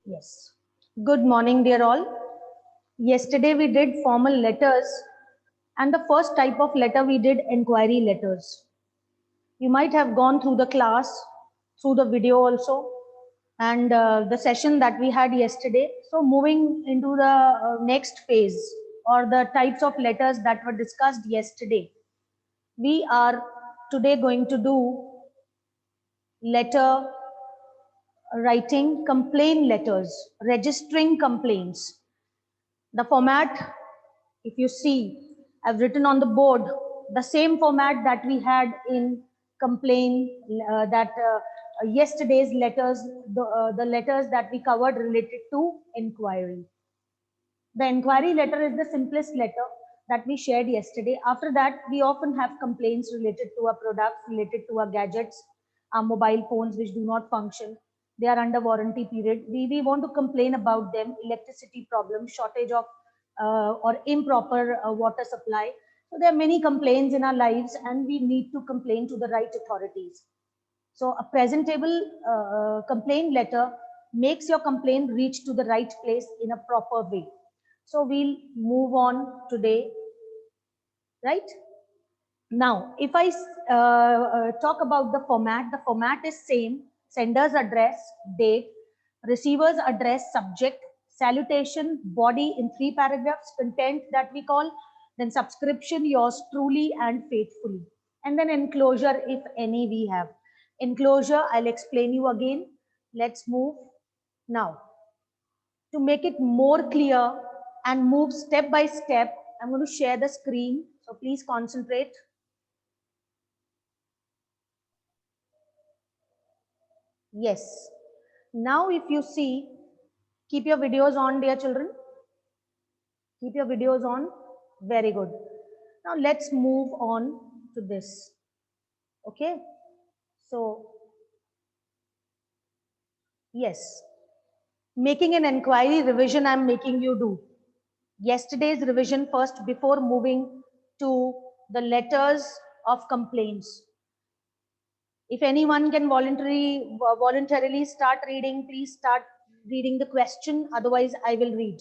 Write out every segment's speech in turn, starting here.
Yes. Good morning, dear all. Yesterday we did formal letters, and the first type of letter we did inquiry letters. You might have gone through the class, through the video also, and the session that we had yesterday. So, moving into the next phase or the types of letters that were discussed yesterday, we are today going to do letter writing complaint letters, registering complaints. The format, if you see, I've written on the board the same format that we had in complaint, that yesterday's letters, the letters that we covered related to inquiry. The inquiry letter is the simplest letter that we shared yesterday. After that, we often have complaints related to our products, related to our gadgets, our mobile phones which do not function. They are under warranty period. We want to complain about them, electricity problem, shortage of or improper water supply. So there are many complaints in our lives and we need to complain to the right authorities. So a presentable complaint letter makes your complaint reach to the right place in a proper way. So we'll move on today, right? Now, if I talk about the format is same: sender's address, date, receiver's address, subject, salutation, body in 3 paragraphs, content that we call, then subscription, yours truly and faithfully, and then enclosure if any we have. Enclosure, I'll explain you again. Let's move now. To make it more clear and move step by step, I'm going to share the screen. So please concentrate. Yes. Now, if you see, keep your videos on, dear children. Keep your videos on. Very good. Now, let's move on to this. Okay. So, yes. Making an inquiry revision, I'm making you do. Yesterday's revision first before moving to the letters of complaints. If anyone can voluntarily start reading, please start reading the question. Otherwise, I will read.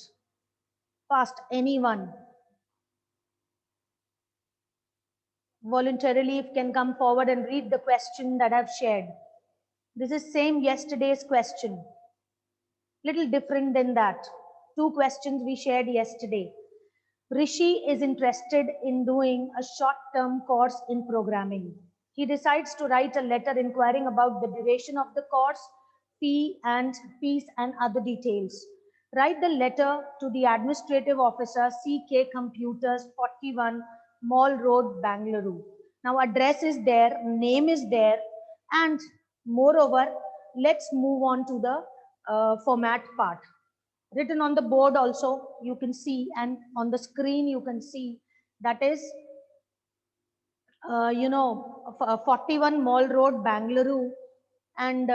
Fast, anyone. Voluntarily, if can come forward and read the question that I've shared. This is same yesterday's question. Little different than that. 2 questions we shared yesterday. Rishi is interested in doing a short-term course in programming. He decides to write a letter inquiring about the duration of the course, fees and other details. Write the letter to the administrative officer, CK Computers, 41 Mall Road, Bangalore. Now address is there, name is there, and moreover, let's move on to the format part. Written on the board also you can see, and on the screen you can see, that is 41 Mall Road, Bangalore, and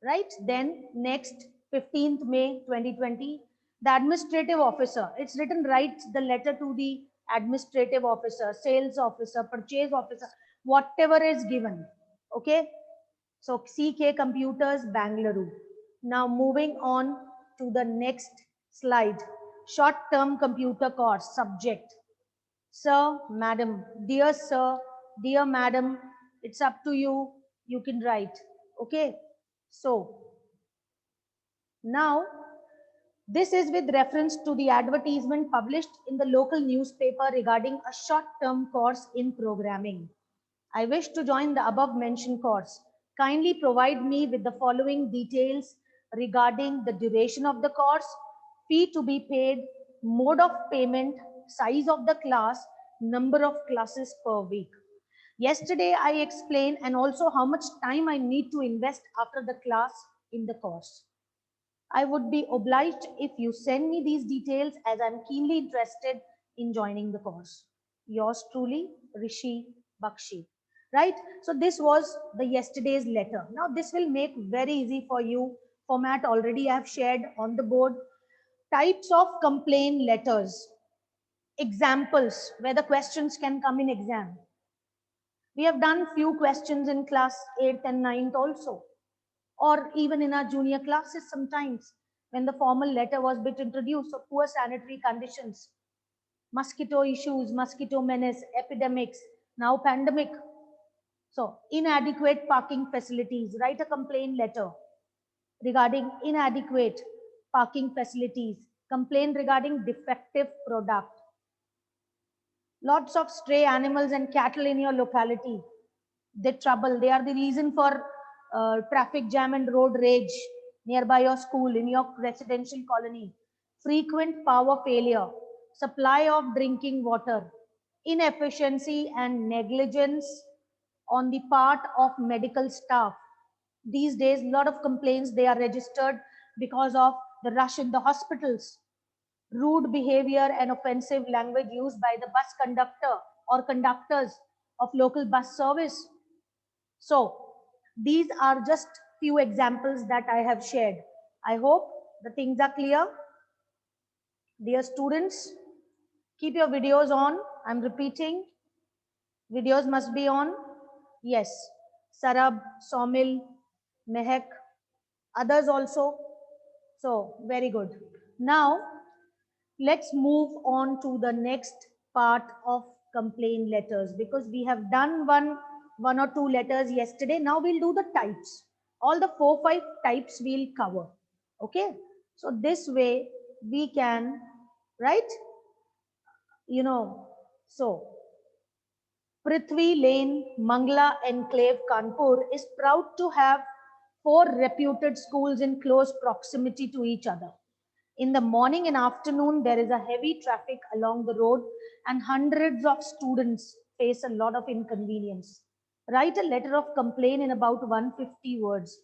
right then next 15th May 2020, the administrative officer, it's written, writes the letter to the administrative officer, sales officer, purchase officer, whatever is given. Okay, so CK Computers, Bangalore. Now moving on to the next slide. Short-term computer course subject. Sir, madam, dear madam, it's up to you. You can write. Okay. So now this is with reference to the advertisement published in the local newspaper regarding a short-term course in programming. I wish to join the above mentioned course. Kindly provide me with the following details regarding the duration of the course, fee to be paid, mode of payment, size of the class, number of classes per week. Yesterday I explained and also how much time I need to invest after the class in the course. I would be obliged if you send me these details as I'm keenly interested in joining the course. Yours truly, Rishi Bakshi. Right? So this was the yesterday's letter. Now this will make very easy for you. Format already I have shared on the board. Types of complaint letters. Examples where the questions can come in exam. We have done few questions in class 8th and 9th also. or even in our junior classes sometimes when the formal letter was bit introduced. So poor sanitary conditions, mosquito issues, mosquito menace, epidemics, now pandemic. So inadequate parking facilities, write a complaint letter regarding inadequate parking facilities, complaint regarding defective product, lots of stray animals and cattle in your locality. They trouble, they are the reason for traffic jam and road rage nearby your school, in your residential colony. Frequent power failure, supply of drinking water, inefficiency and negligence on the part of medical staff. These days a lot of complaints they are registered because of the rush in the hospitals, rude behavior and offensive language used by the bus conductor or conductors of local bus service. So these are just few examples that I have shared. I hope the things are clear. Dear students, keep your videos on. I'm repeating, videos must be on. Yes, Sarab, Somil, Mehak, others also. So very good. Now let's move on to the next part of complaint letters, because we have done one or two letters yesterday. Now we'll do the types. All the 4-5 types we'll cover. Okay. So this way we can, right? So Prithvi Lane, Mangla Enclave, Kanpur is proud to have 4 reputed schools in close proximity to each other. In the morning and afternoon, there is a heavy traffic along the road and hundreds of students face a lot of inconvenience. Write a letter of complaint in about 150 words.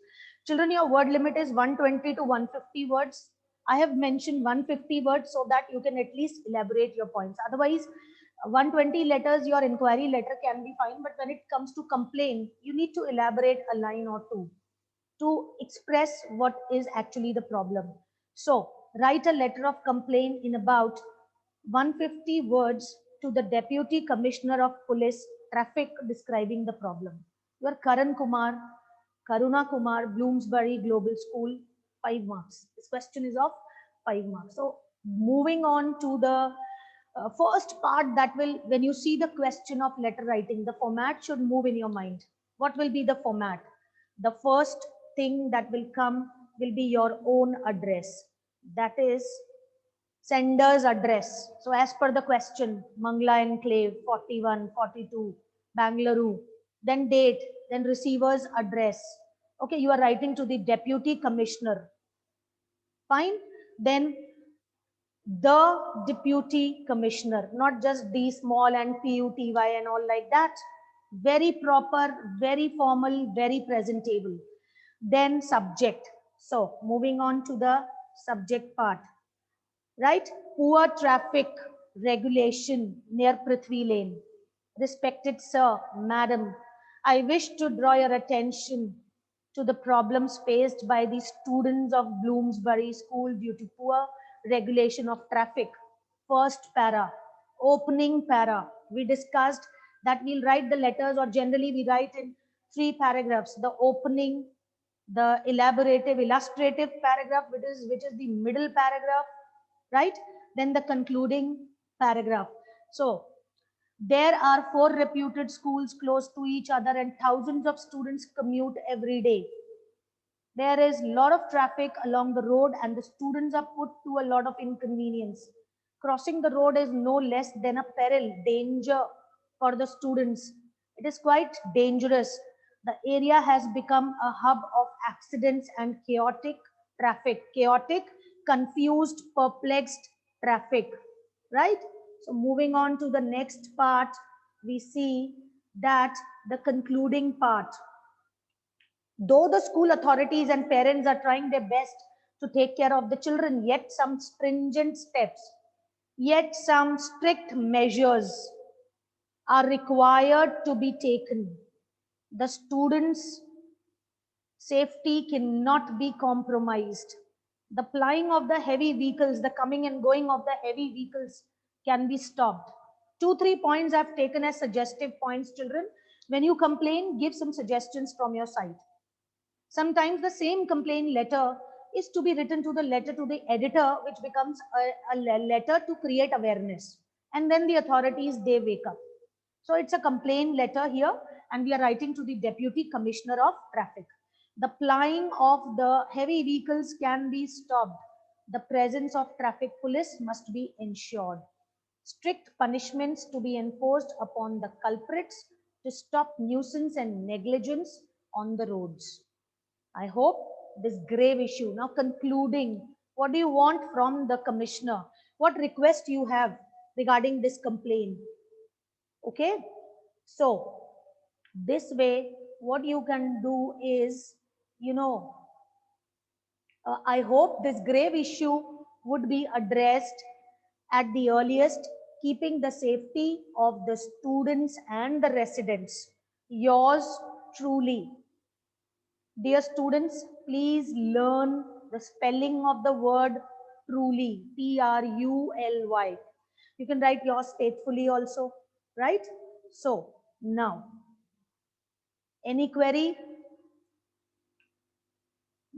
Children, your word limit is 120 to 150 words. I have mentioned 150 words so that you can at least elaborate your points. Otherwise, 120 letters, your inquiry letter can be fine. But when it comes to complaint, you need to elaborate a line or two to express what is actually the problem. So write a letter of complaint in about 150 words to the Deputy Commissioner of Police Traffic describing the problem. Your Karan Kumar, Karuna Kumar, Bloomsbury Global School, 5 marks. This question is of 5 marks. So moving on to the first part, that will, when you see the question of letter writing, the format should move in your mind. What will be the format? The first thing that will come will be your own address. That is sender's address. So as per the question, Mangla Enclave, 41, 42, Bangalore, then date, then receiver's address. Okay, you are writing to the Deputy Commissioner. Fine. Then the Deputy Commissioner, not just D small and PUTY and all like that. Very proper, very formal, very presentable. Then subject. So moving on to the subject part, right? Poor traffic regulation near Prithvi Lane. Respected sir, madam, I wish to draw your attention to the problems faced by the students of Bloomsbury School due to poor regulation of traffic. First para, opening para. We discussed that we'll write the letters, or generally we write in 3 paragraphs. The opening, the elaborative, illustrative paragraph, which is the middle paragraph, right? Then the concluding paragraph. So there are 4 reputed schools close to each other and thousands of students commute every day. There is a lot of traffic along the road and the students are put to a lot of inconvenience. Crossing the road is no less than a peril, danger for the students. It is quite dangerous. The area has become a hub of accidents and chaotic traffic. Chaotic, confused, perplexed traffic, right? So moving on to the next part, we see that the concluding part. Though the school authorities and parents are trying their best to take care of the children, yet some stringent steps, yet some strict measures are required to be taken. The students' safety cannot be compromised. The plying of the heavy vehicles, the coming and going of the heavy vehicles can be stopped. 2-3 points I've taken as suggestive points, children. When you complain, give some suggestions from your side. Sometimes the same complaint letter is to be written to the editor, which becomes a letter to create awareness. And then the authorities, they wake up. So it's a complaint letter here, and we are writing to the Deputy Commissioner of Traffic. The plying of the heavy vehicles can be stopped. The presence of traffic police must be ensured. Strict punishments to be enforced upon the culprits to stop nuisance and negligence on the roads. I hope this grave issue. Now concluding, what do you want from the commissioner? What request you have regarding this complaint? Okay, so this way, what you can do is, I hope this grave issue would be addressed at the earliest, keeping the safety of the students and the residents. Yours truly. Dear students, please learn the spelling of the word truly, Truly. You can write yours faithfully also, right? So, now, any query?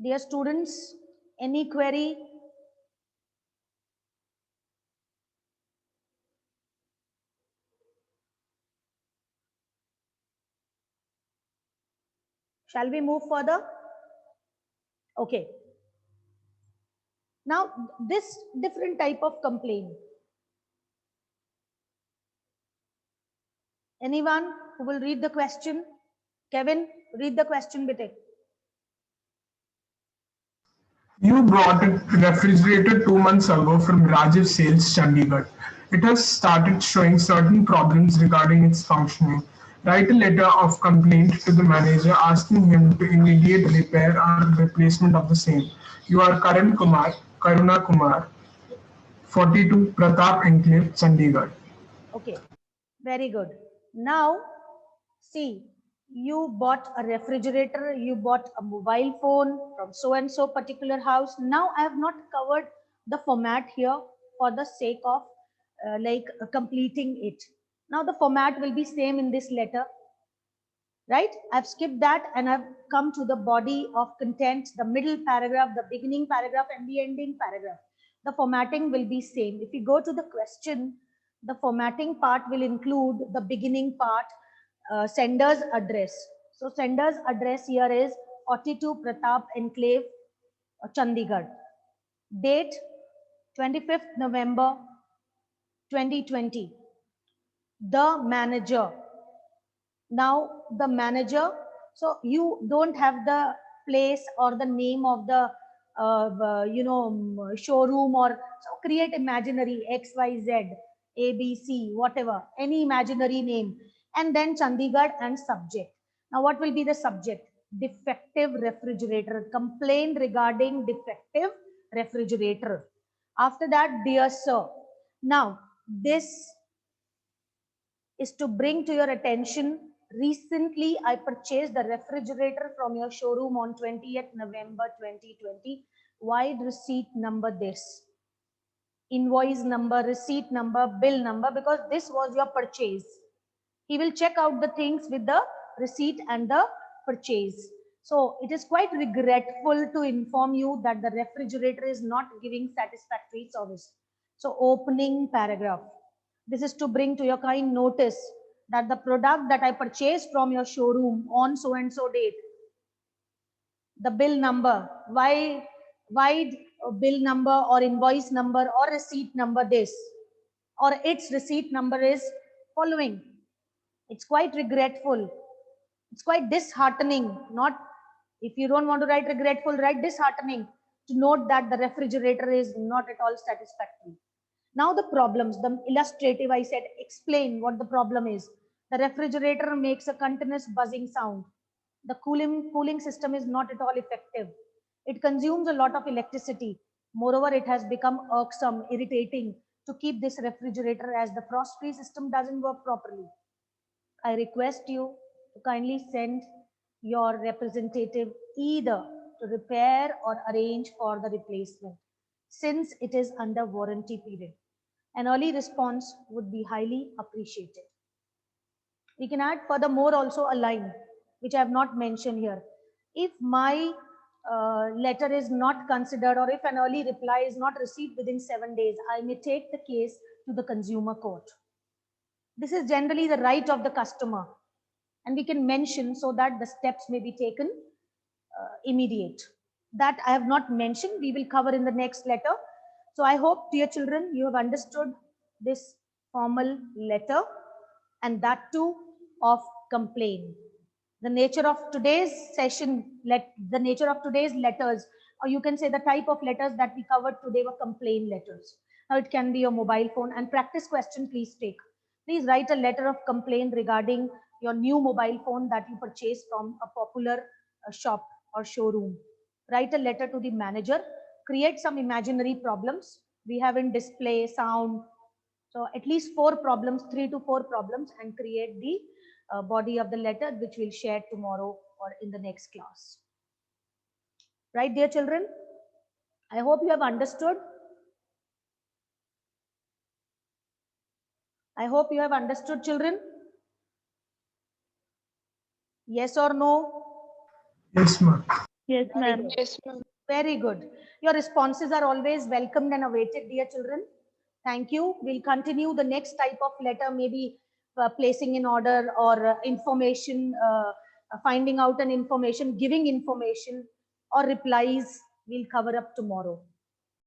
Dear students, any query? Shall we move further? Okay. Now, this different type of complaint. Anyone who will read the question? Kevin, read the question, bete. You brought a refrigerator 2 months ago from Rajiv Sales, Chandigarh. It has started showing certain problems regarding its functioning. Write a letter of complaint to the manager asking him to immediate repair or replacement of the same. You are Karuna Kumar, 42 Pratap Enclave, Chandigarh. Okay, very good. Now, see, you bought a refrigerator, you bought a mobile phone from so and so particular house. Now, I have not covered the format here for the sake of completing it. Now, the format will be same in this letter, right? I've skipped that and I've come to the body of content, the middle paragraph, the beginning paragraph, and the ending paragraph. The formatting will be same. If you go to the question, the formatting part will include the beginning part, sender's address. So sender's address here is 42 Pratap Enclave, Chandigarh. Date 25th November 2020. The manager. Now the manager, so you don't have the place or the name of the showroom, or so create imaginary XYZ ABC, whatever, any imaginary name, and then Chandigarh and subject. Now what will be the subject? Defective refrigerator, complaint regarding defective refrigerator. After that, dear sir, now this is to bring to your attention. Recently, I purchased the refrigerator from your showroom on 20th November 2020. Wide receipt number this. Invoice number, receipt number, bill number, because this was your purchase. He will check out the things with the receipt and the purchase. So it is quite regretful to inform you that the refrigerator is not giving satisfactory service. So opening paragraph. This is to bring to your kind notice that the product that I purchased from your showroom on so and so date, the bill number, why bill number or invoice number or receipt number this, or its receipt number is following. It's quite regretful. It's quite disheartening. Not, if you don't want to write regretful, write disheartening to note that the refrigerator is not at all satisfactory. Now the problems, the illustrative, I said, explain what the problem is. The refrigerator makes a continuous buzzing sound. The cooling system is not at all effective. It consumes a lot of electricity. Moreover, it has become irksome, irritating to keep this refrigerator as the frost-free system doesn't work properly. I request you to kindly send your representative either to repair or arrange for the replacement, since it is under warranty period. An early response would be highly appreciated. We can add furthermore also a line which I have not mentioned here. If my letter is not considered, or if an early reply is not received within 7 days, I may take the case to the consumer court. This is generally the right of the customer, and we can mention so that the steps may be taken immediate. That I have not mentioned, we will cover in the next letter. So I hope, dear children, you have understood this formal letter, and that too of complaint. The nature of today's session, the nature of today's letters, or you can say the type of letters that we covered today were complaint letters. Now it can be your mobile phone, and practice question please take. Please write a letter of complaint regarding your new mobile phone that you purchased from a popular shop or showroom. Write a letter to the manager, create some imaginary problems. We have in display, sound, so at least 4 problems, 3 to 4 problems, and create the body of the letter, which we'll share tomorrow or in the next class. Right, dear children? I hope you have understood. I hope you have understood, children. Yes or no? Yes, ma'am. Yes, ma'am. Yes, ma'am. Very good. Your responses are always welcomed and awaited, dear children. Thank you. We'll continue the next type of letter, maybe placing in order, or information, finding out an information, giving information, or replies. We'll cover up tomorrow.